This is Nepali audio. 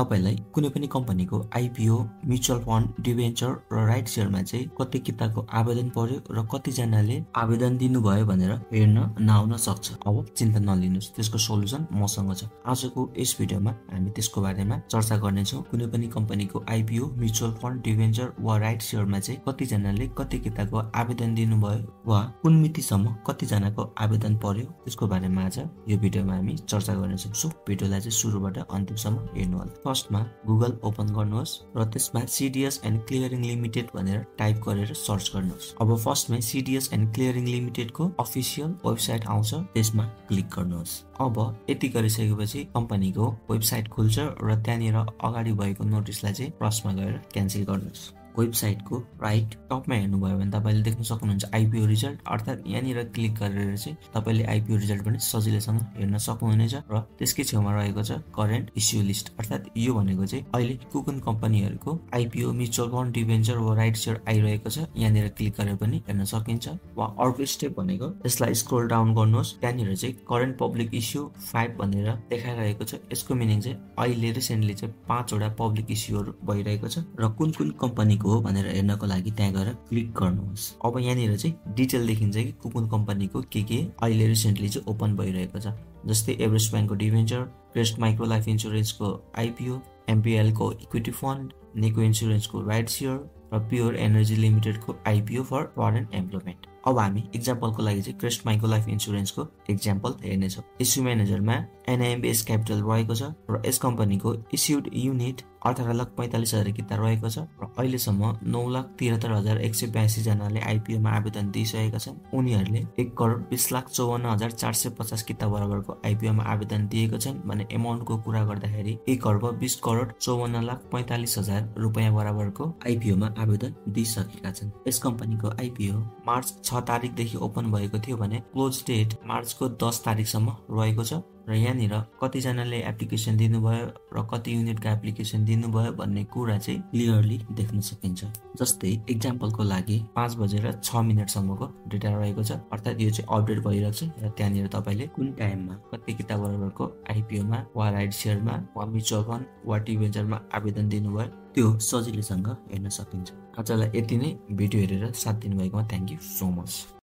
तपाईलाई कुनै पनि कम्पनीको आईपीओ, म्युचुअल फन्ड, डिबेन्चर र राइट शेयरमा चाहिँ कति किताको आवेदन पर्यो र कति जनाले आवेदन दिनुभयो भनेर हेर्न नआउन सक्छ। अब चिन्ता नलिनुस्, त्यसको सोलुसन मसँग छ। आजको यस भिडियोमा हामी त्यसको बारेमा चर्चा गर्नेछौँ। कुनै पनि कम्पनीको आईपीओ, म्युचुअल फन्ड, डिबेन्चर वा राइट शेयरमा चाहिँ कति जनाले कति किताको आवेदन दिनुभयो वा कुन मितिसम्म कति जनाको आवेदन पर्यो त्यसको बारेमा आज यो भिडियोमा हामी चर्चा गर्नेछौँ। सो भिडियोलाई चाहिँ सुरुबाट अन्तिमसम्म हेर्नुहोला। फर्स्टमा गुगल ओपन गर्नुहोस् र त्यसमा सीडीएस एन्ड क्लियरिङ लिमिटेड भनेर टाइप गरेर सर्च गर्नुहोस्। अब फर्स्टमै सीडीएस एन्ड क्लियरिङ लिमिटेडको अफिसियल वेबसाइट आउँछ, त्यसमा क्लिक गर्नुहोस्। अब यति गरिसकेपछि कम्पनीको वेबसाइट खुल्छ र त्यहाँनिर अगाडि भएको नोटिसलाई चाहिँ प्लसमा गएर क्यान्सल गर्नुहोस्। वेबसाइटको राइट टपमा हेर्नुभयो भने तपाईले देख्न सक्नुहुन्छ आईपीओ रिजल्ट, अर्थात् यहाँनिर क्लिक गरेर चाहिँ तपाईले आईपीओ रिजल्ट पनि सजिलैसँग हेर्न सक्नुहुनेछ र त्यसकै छेउमा रहेको छ करेन्ट इस्यु लिस्ट, अर्थात् यो भनेको चाहिँ अहिले कुन कम्पनीहरूको आईपीओ, म्युचुअल फन्ड, डिबेन्चर वा राइट शेयर आइरहेको छ यहाँनिर क्लिक गरेर पनि हेर्न सकिन्छ। वा अर्को स्टेप भनेको यसलाई स्क्रोल डाउन गर्नुहोस्, त्यहाँनिर चाहिँ करेन्ट पब्लिक इस्यु 5 भनेर देखाइरहेको छ। यसको मिनिङ चाहिँ अहिले रिसेन्टली चाहिँ 5 वटा पब्लिक इस्युहरू भइरहेको छ र कुन कम्पनी हो भनेर हेर्नको लागि त्यहाँ गएर क्लिक गर्नुहोस्। अब यहाँनिर चाहिँ डिटेल देखिन्छ कि कुन कम्पनीको के अहिले रिसेन्टली चाहिँ ओपन भइरहेको छ, जस्तै एभरेस्ट ब्याङ्कको डिबेन्चर, क्रेस्ट माइक्रो लाइफ इन्सुरेन्सको आईपीओ, एमपीएलको इक्विटी फन्ड, निको इन्सुरेन्सको राइट शेयर र प्योर एनर्जी लिमिटेडको आईपीओ फर फरेन एम्प्लोयमेन्ट। अब हामी एक्जाम्पलको लागि चाहिँ क्रेस्ट माइक्रो लाइफ इन्सुरेन्सको एक्जाम्पल हेर्नेछौँ। इस्यु म्यानेजरमा एनआइएमबीएस क्यापिटल रहेको छ र यस कम्पनीको इस्युड युनिट 18,45,000 किता रहेको छ र अहिलेसम्म 9,73,182 जनाले आईपीओमा आवेदन दिइसकेका छन्। उनीहरूले 1,20,54,450 किता बराबरको आईपीओमा आवेदन दिएका छन् भने एमाउन्टको कुरा गर्दाखेरि 1,20,54,45,000 रुपियाँ बराबरको आईपीओमा आवेदन दिइसकेका छन्। यस कम्पनीको आईपीओ मार्च 6 तारिकदेखि ओपन भएको थियो भने क्लोज डेट मार्चको 10 तारिकसम्म रहेको छ र यहाँनिर कतिजनाले एप्लिकेसन दिनुभयो र कति युनिटको एप्लिकेसन दिनुभयो भन्ने कुरा चाहिँ क्लियरली देख्न सकिन्छ। जस्तै एक्जाम्पलको लागि 5:06 डेटा रहेको छ, अर्थात् यो चाहिँ अपडेट भइरहेको छ र त्यहाँनिर तपाईँले कुन टाइममा कति किता बराबरको आईपीओमा वा राइट शेयरमा वा म्युचुअल फन्ड वा डिबेन्चरमा आवेदन दिनुभयो त्यो सजिलैसँग हेर्न सकिन्छ। आजलाई यति नै। भिडियो हेरेर साथ दिनुभएकोमा थ्याङ्क यू सो मच।